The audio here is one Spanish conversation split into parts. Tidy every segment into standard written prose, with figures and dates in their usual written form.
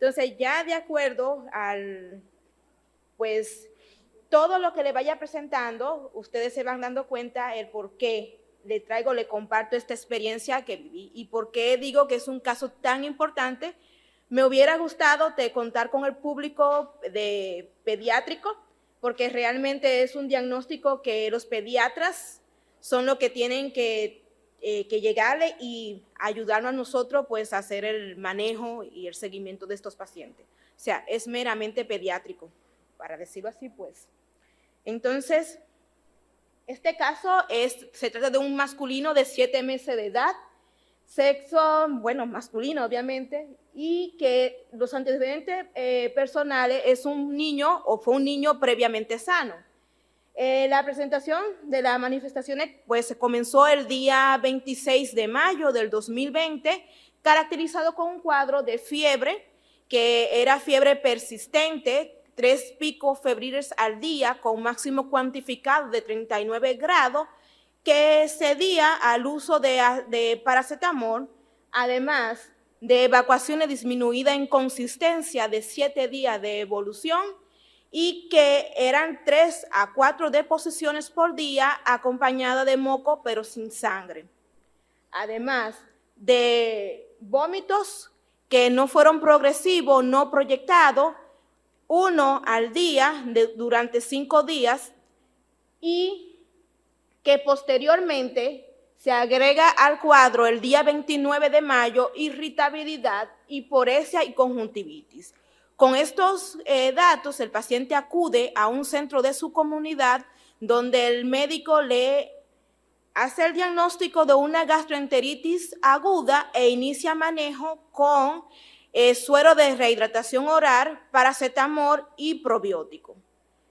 Entonces, ya de acuerdo al, pues, todo lo que le vaya presentando, ustedes se van dando cuenta el por qué le comparto esta experiencia que viví y por qué digo que es un caso tan importante. Me hubiera gustado contar con el público de pediátrico, porque realmente es un diagnóstico que los pediatras son los que tienen que llegarle y ayudarnos a nosotros pues, a hacer el manejo y el seguimiento de estos pacientes. O sea, es meramente pediátrico, para decirlo así, pues. Entonces, este caso se trata de un masculino de 7 meses de edad, sexo, bueno, masculino obviamente, y que los antecedentes personales es un niño o fue un niño previamente sano. La presentación de las manifestaciones pues comenzó el día 26 de mayo del 2020, caracterizado con un cuadro de fiebre, que era fiebre persistente, 3 picos febriles al día con máximo cuantificado de 39 grados, que cedía al uso de paracetamol, además de evacuaciones disminuidas en consistencia de 7 días de evolución y que eran 3 a 4 deposiciones por día acompañadas de moco pero sin sangre. Además de vómitos que no fueron progresivos, no proyectados, 1 al día durante 5 días y que posteriormente se agrega al cuadro el día 29 de mayo irritabilidad, hiporesia y conjuntivitis. Con estos datos, el paciente acude a un centro de su comunidad donde el médico le hace el diagnóstico de una gastroenteritis aguda e inicia manejo con suero de rehidratación oral, paracetamol y probiótico.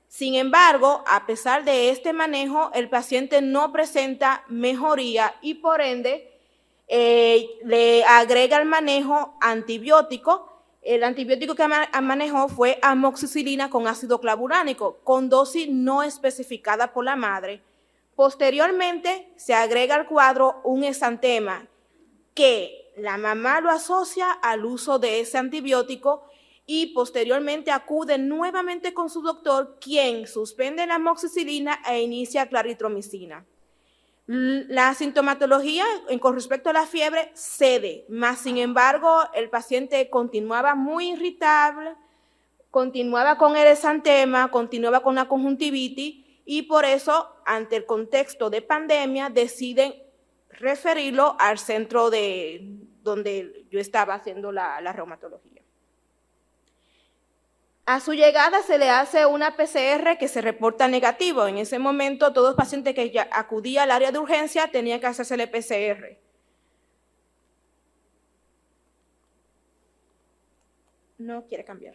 Sin embargo, a pesar de este manejo, el paciente no presenta mejoría y por ende le agrega el manejo antibiótico. El antibiótico que manejó fue amoxicilina con ácido clavuránico, con dosis no especificada por la madre. Posteriormente, se agrega al cuadro un exantema que la mamá lo asocia al uso de ese antibiótico y posteriormente acude nuevamente con su doctor, quien suspende la amoxicilina e inicia claritromicina. La sintomatología con respecto a la fiebre cede, mas sin embargo el paciente continuaba muy irritable, continuaba con el exantema, continuaba con la conjuntivitis y por eso, ante el contexto de pandemia, deciden referirlo al centro donde yo estaba haciendo la reumatología. A su llegada se le hace una PCR que se reporta negativo. En ese momento, todos los pacientes que ya acudían al área de urgencia tenían que hacerse el PCR. No quiere cambiar.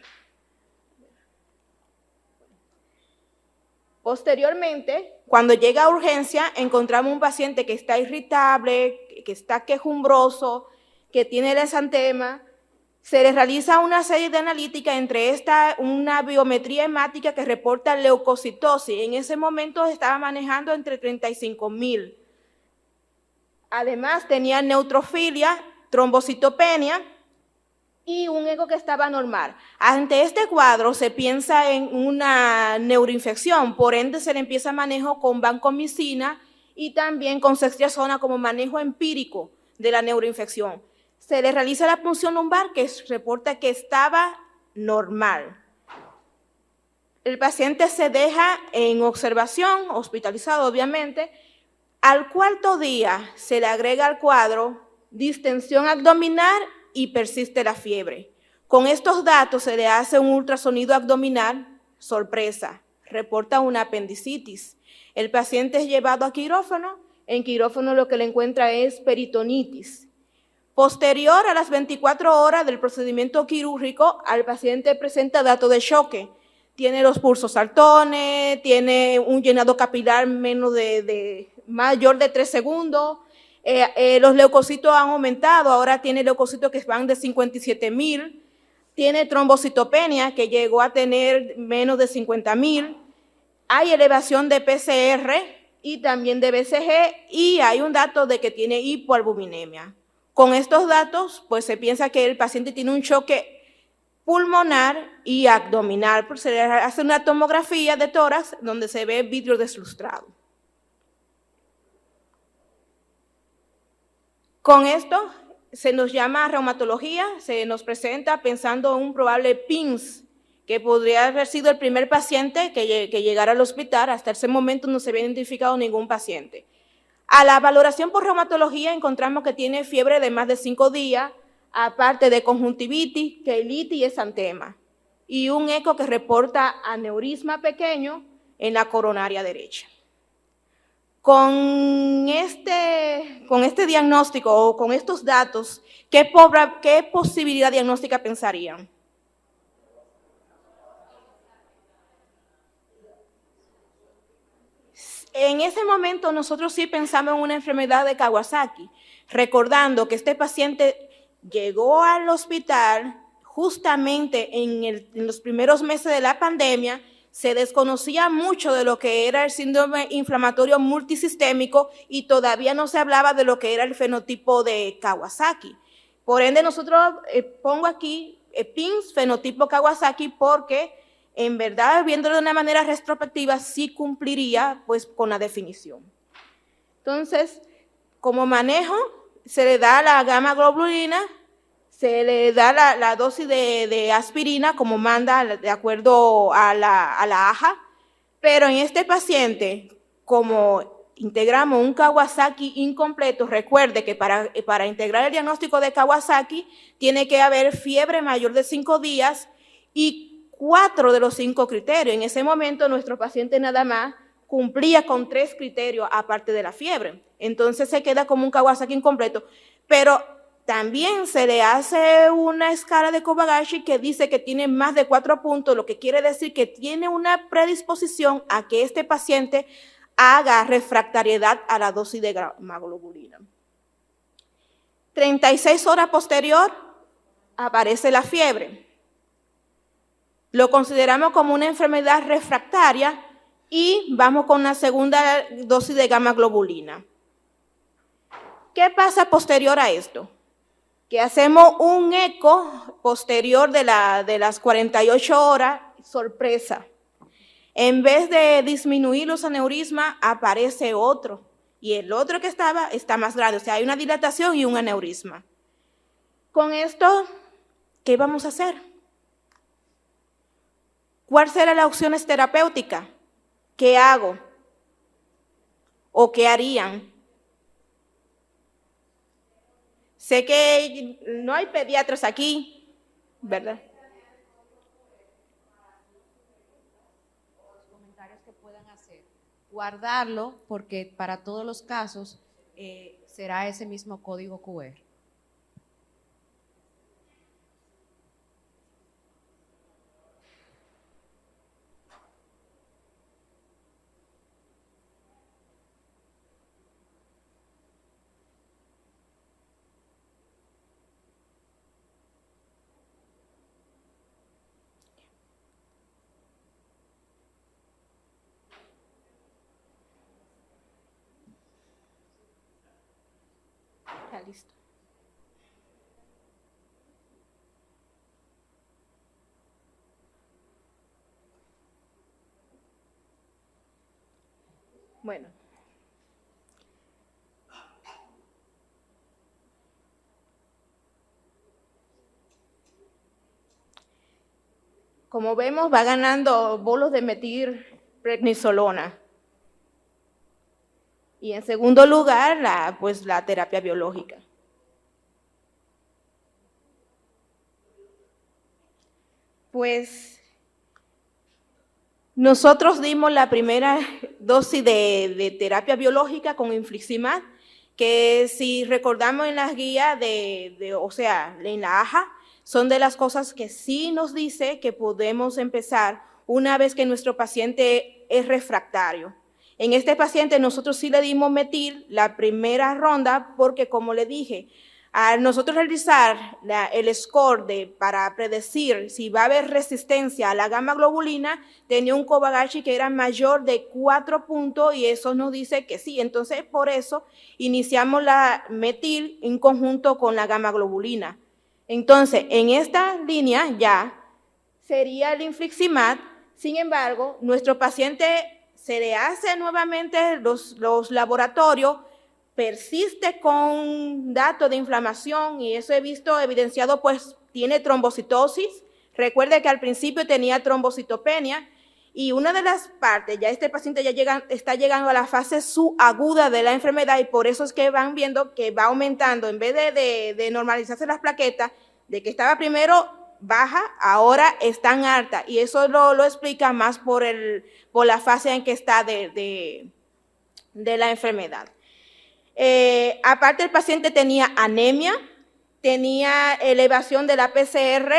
Posteriormente, cuando llega a urgencia, encontramos un paciente que está irritable, que está quejumbroso, que tiene el exantema. Se le realiza una serie de analíticas, entre esta una biometría hemática que reporta leucocitosis. En ese momento estaba manejando entre 35,000. Además tenía neutrofilia, trombocitopenia y un eco que estaba normal. Ante este cuadro se piensa en una neuroinfección, por ende se le empieza manejo con vancomicina y también con ceftriaxona como manejo empírico de la neuroinfección. Se le realiza la punción lumbar que reporta que estaba normal. El paciente se deja en observación, hospitalizado obviamente. Al 4.º día se le agrega al cuadro distensión abdominal y persiste la fiebre. Con estos datos se le hace un ultrasonido abdominal, sorpresa, reporta una apendicitis. El paciente es llevado a quirófano, en quirófano lo que le encuentra es peritonitis. Posterior a las 24 horas del procedimiento quirúrgico, al paciente presenta datos de choque. Tiene los pulsos saltones, tiene un llenado capilar mayor de 3 segundos. Los leucocitos han aumentado, ahora tiene leucocitos que van de 57,000. Tiene trombocitopenia que llegó a tener menos de 50,000. Hay elevación de PCR y también de BCG y hay un dato de que tiene hipoalbuminemia. Con estos datos, pues se piensa que el paciente tiene un choque pulmonar y abdominal, porque se le hace una tomografía de tórax donde se ve vidrio deslustrado. Con esto se nos llama reumatología, se nos presenta pensando en un probable PINS, que podría haber sido el primer paciente que llegara al hospital. Hasta ese momento no se había identificado ningún paciente. A la valoración por reumatología encontramos que tiene fiebre de más de 5 días, aparte de conjuntivitis, queilitis y exantema, y un eco que reporta aneurisma pequeño en la coronaria derecha. Con este diagnóstico o con estos datos, ¿qué posibilidad diagnóstica pensarían? En ese momento nosotros sí pensamos en una enfermedad de Kawasaki, recordando que este paciente llegó al hospital justamente en los primeros meses de la pandemia. Se desconocía mucho de lo que era el síndrome inflamatorio multisistémico y todavía no se hablaba de lo que era el fenotipo de Kawasaki. Por ende, nosotros pongo aquí PINS, fenotipo Kawasaki, porque en verdad, viéndolo de una manera retrospectiva, sí cumpliría pues con la definición. Entonces, como manejo, se le da la gamma globulina, se le da la dosis de aspirina como manda de acuerdo a la AJA, pero en este paciente, como integramos un Kawasaki incompleto, recuerde que para integrar el diagnóstico de Kawasaki tiene que haber fiebre mayor de 5 días y 4 de los 5 criterios. En ese momento nuestro paciente nada más cumplía con 3 criterios aparte de la fiebre. Entonces se queda como un Kawasaki incompleto, pero también se le hace una escala de Kobayashi que dice que tiene más de 4 puntos, lo que quiere decir que tiene una predisposición a que este paciente haga refractariedad a la dosis de gamma globulina. 36 horas posterior aparece la fiebre. Lo consideramos como una enfermedad refractaria y vamos con la segunda dosis de gamma globulina. ¿Qué pasa posterior a esto? Que hacemos un eco posterior de las 48 horas, sorpresa. En vez de disminuir los aneurismas, aparece otro. Y el otro que está más grande, o sea, hay una dilatación y un aneurisma. Con esto, ¿qué vamos a hacer? ¿Cuáles serán las opciones terapéuticas? ¿Qué hago? ¿O qué harían? Sé que no hay pediatras aquí, ¿verdad? Los comentarios que puedan hacer. Guardarlo, porque para todos los casos será ese mismo código QR. Ya, listo. Bueno. Como vemos, va ganando bolos de metilprednisolona. Y en segundo lugar, la terapia biológica. Pues nosotros dimos la primera dosis de terapia biológica con infliximab, que si recordamos en las guías o sea, en la AJA, son de las cosas que sí nos dice que podemos empezar una vez que nuestro paciente es refractario. En este paciente nosotros sí le dimos metil la primera ronda porque, como le dije, al nosotros realizar el score para predecir si va a haber resistencia a la gamma globulina, tenía un Kobayashi que era mayor de 4 puntos y eso nos dice que sí. Entonces, por eso iniciamos la metil en conjunto con la gamma globulina. Entonces, en esta línea ya sería el infliximab. Sin embargo, nuestro paciente se le hace nuevamente los laboratorios, persiste con datos de inflamación y eso he visto evidenciado, pues tiene trombocitosis. Recuerde que al principio tenía trombocitopenia y una de las partes, ya este paciente ya está llegando a la fase subaguda de la enfermedad y por eso es que van viendo que va aumentando, en vez de normalizarse las plaquetas, de que estaba primero baja, ahora están altas y eso lo explica más por la fase en que está de la enfermedad. Aparte el paciente tenía anemia, tenía elevación de la PCR.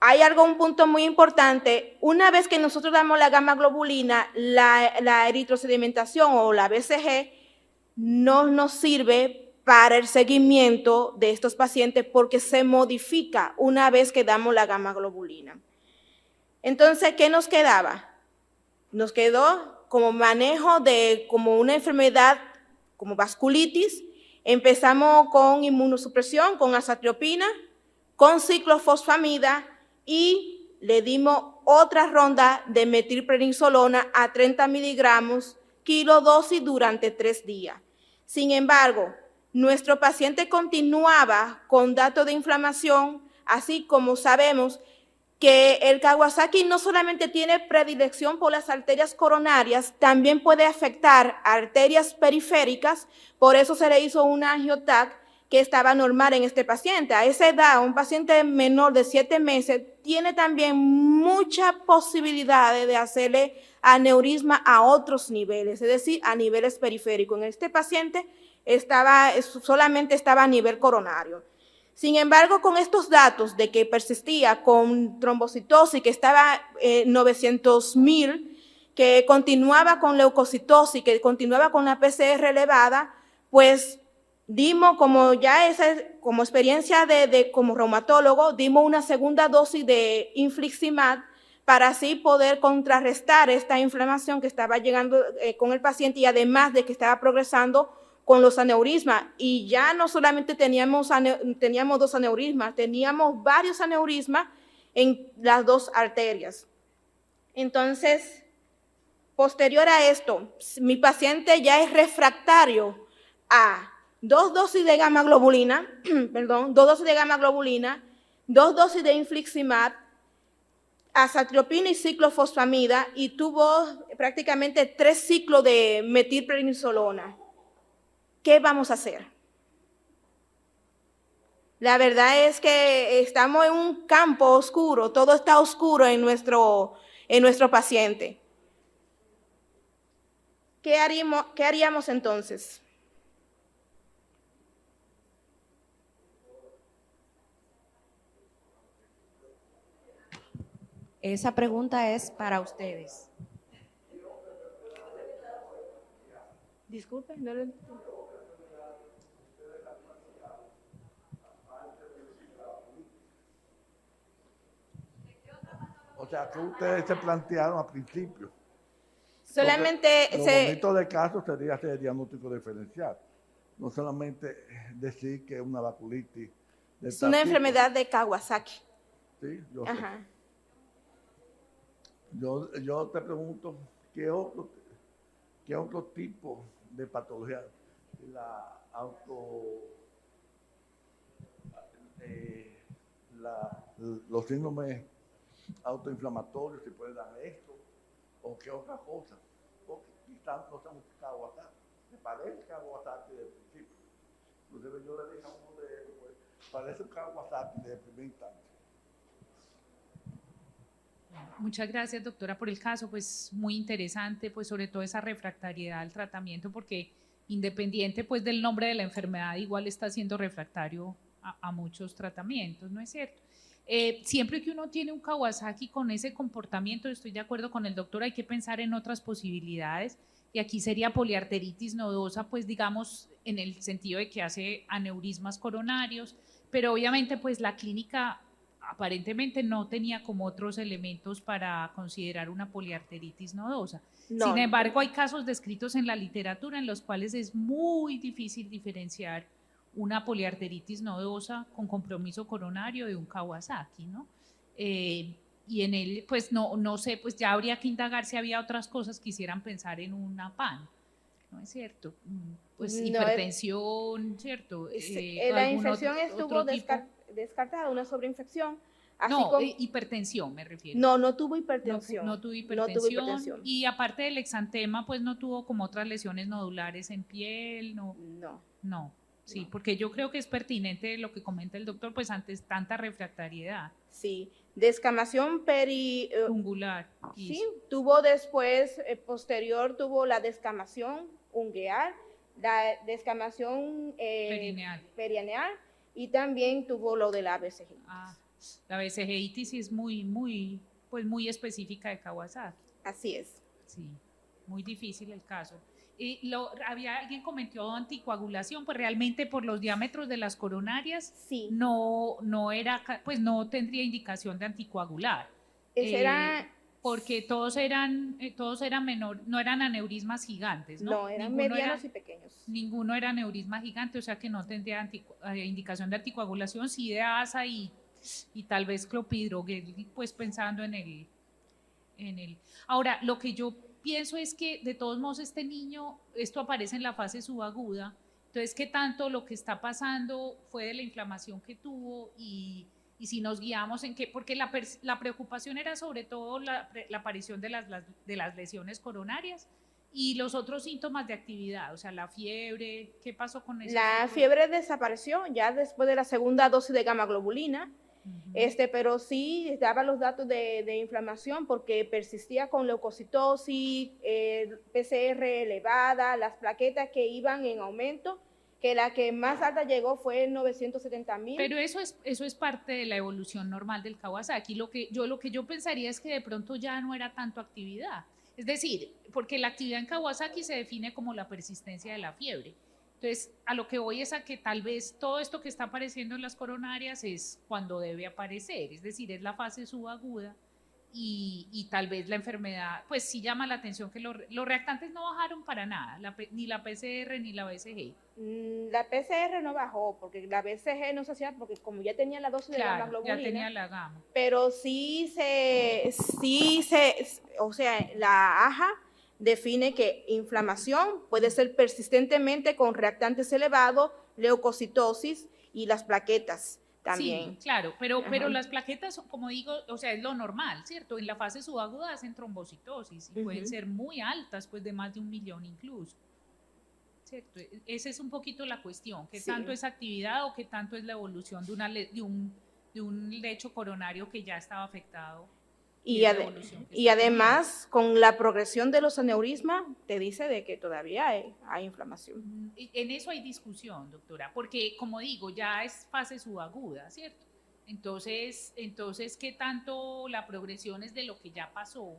Hay un punto muy importante, una vez que nosotros damos la gamma globulina, la eritrosedimentación o la BCG no nos sirve para el seguimiento de estos pacientes porque se modifica una vez que damos la gamma globulina. Entonces, ¿qué nos quedaba? Nos quedó como manejo de como una enfermedad como vasculitis. Empezamos con inmunosupresión, con azatriopina, con ciclofosfamida y le dimos otra ronda de metilprednisolona a 30 miligramos kilodosis durante 3 días. Sin embargo, nuestro paciente continuaba con datos de inflamación, así como sabemos que el Kawasaki no solamente tiene predilección por las arterias coronarias, también puede afectar arterias periféricas, por eso se le hizo una angioTAC que estaba normal en este paciente. A esa edad, un paciente menor de 7 meses tiene también muchas posibilidades de hacerle aneurisma a otros niveles, es decir, a niveles periféricos. En este paciente solamente estaba a nivel coronario. Sin embargo, con estos datos de que persistía con trombocitosis, que estaba 900,000, que continuaba con leucocitosis, que continuaba con la PCR elevada, pues dimos, como ya como experiencia como reumatólogo, dimos una segunda dosis de infliximab para así poder contrarrestar esta inflamación que estaba llegando con el paciente y además de que estaba progresando con los aneurismas, y ya no solamente teníamos 2 aneurismas, teníamos varios aneurismas en las 2 arterias. Entonces, posterior a esto, mi paciente ya es refractario a 2 dosis de gamma globulina, 2 dosis de gamma globulina, 2 dosis de infliximab, azatriopina y ciclofosfamida, y tuvo prácticamente 3 ciclos de metilprednisolona. ¿Qué vamos a hacer? La verdad es que estamos en un campo oscuro, todo está oscuro en nuestro paciente. ¿Qué haríamos entonces? Esa pregunta es para ustedes. Disculpe, no lo entiendo. O sea, que ustedes se plantearon al principio. Solamente lo bonito del caso sería hacer el diagnóstico diferencial. No solamente decir que es una vasculitis. Es una enfermedad de Kawasaki. Sí, yo sé. Yo te pregunto, ¿qué otro tipo de patología? Los síndromes autoinflamatorios, si puede dar esto, o qué otra cosa, porque quizás no estamos Kawasaki, me parece Kawasaki desde el principio. Entonces yo le dije a uno de ellos, pues, parece un Kawasaki desde el primer instante. Muchas gracias, doctora, por el caso, pues muy interesante, pues sobre todo esa refractariedad al tratamiento, porque independiente pues del nombre de la enfermedad, igual está siendo refractario a muchos tratamientos, ¿no es cierto? Siempre que uno tiene un Kawasaki con ese comportamiento, estoy de acuerdo con el doctor, hay que pensar en otras posibilidades, y aquí sería poliarteritis nodosa, pues digamos en el sentido de que hace aneurismas coronarios, pero obviamente pues la clínica aparentemente no tenía como otros elementos para considerar una poliarteritis nodosa. No, Sin embargo, hay casos descritos en la literatura en los cuales es muy difícil diferenciar una poliarteritis nodosa con compromiso coronario de un Kawasaki, ¿no? Y y en él, pues no sé, pues ya habría que indagar si había otras cosas que hicieran pensar en una PAN, ¿no es cierto? Pues No, hipertensión, ¿cierto? la ¿Algún infección estuvo otro tipo? descartada, una sobreinfección, así No, como, hipertensión me refiero. no tuvo No, hipertensión, no tuvo no tuvo hipertensión hipertensión, y aparte del exantema, pues no tuvo como otras lesiones nodulares en piel, no, no, no, sí, no. porque yo creo que es pertinente lo que comenta el doctor, pues antes tanta refractariedad Sí, descamación ungular, sí, hizo, tuvo después, posterior tuvo la descamación ungueal, la descamación perineal. perianeal y también tuvo lo de la BCG. Ah, la BCGitis sí es pues muy específica de Kawasaki. Así es. Sí, muy difícil el caso. Había alguien comentó anticoagulación, pues realmente por los diámetros de las coronarias Sí, pues no tendría indicación de anticoagular. ese era, Porque todos eran menor, no eran aneurismas gigantes, ¿no? no, eran medianos y pequeños. Ninguno era aneurisma gigante, o sea que no tendría indicación de anticoagulación, sí de ASA y tal vez clopidogrel, pues pensando en el. Ahora, lo que yo pienso es que de todos modos este niño, esto aparece en la fase subaguda, entonces qué tanto lo que está pasando fue de la inflamación que tuvo y si nos guiamos en qué, porque la preocupación era sobre todo la aparición de las lesiones coronarias y los otros síntomas de actividad, o sea, la fiebre, ¿qué pasó con eso? La fiebre desapareció ya después de la segunda dosis de gamma globulina. Pero sí daba los datos de inflamación porque persistía con leucocitosis, PCR elevada, las plaquetas que iban en aumento, que la que más alta llegó fue 970.000. Pero eso es parte de la evolución normal del Kawasaki. Lo que yo pensaría es que de pronto ya no era tanto actividad. Es decir, porque la actividad en Kawasaki se define como la persistencia de la fiebre. Entonces, a lo que voy es a que tal vez todo esto que está apareciendo en las coronarias es cuando debe aparecer, es decir, es la fase subaguda y tal vez la enfermedad, pues sí llama la atención que los reactantes no bajaron para nada, ni la PCR ni la BCG. La PCR no bajó porque la BCG no se hacía porque como ya tenía la dosis de gamma globulina, ya tenía la gama. Pero o sea, la AJA define que inflamación puede ser persistentemente con reactantes elevados, leucocitosis y las plaquetas también. Sí, claro, pero las plaquetas, como digo, o sea, es lo normal, ¿cierto? En la fase subaguda hacen trombocitosis y pueden ser muy altas, pues de más de 1 millón incluso. ¿Cierto? Esa es un poquito la cuestión, qué tanto es actividad o qué tanto es la evolución de un lecho coronario que ya estaba afectado. Y además, con la progresión de los aneurismas, te dice de que todavía hay inflamación. En eso hay discusión, doctora, porque como digo, ya es fase subaguda, ¿cierto? Entonces, ¿qué tanto la progresión es de lo que ya pasó,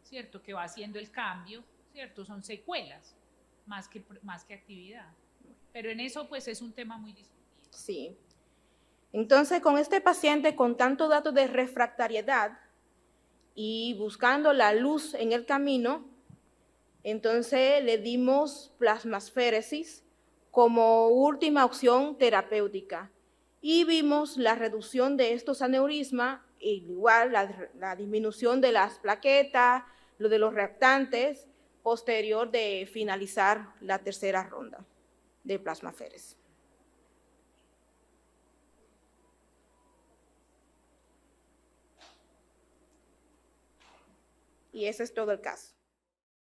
¿cierto? Que va haciendo el cambio, ¿cierto? Son secuelas, más que actividad. Pero en eso, pues, es un tema muy discutido. Sí. Entonces, con este paciente con tanto dato de refractariedad, y buscando la luz en el camino, entonces le dimos plasmasféresis como última opción terapéutica y vimos la reducción de estos aneurismas, igual la disminución de las plaquetas, lo de los reactantes, posterior de finalizar la tercera ronda de plasmaféresis. Y ese es todo el caso.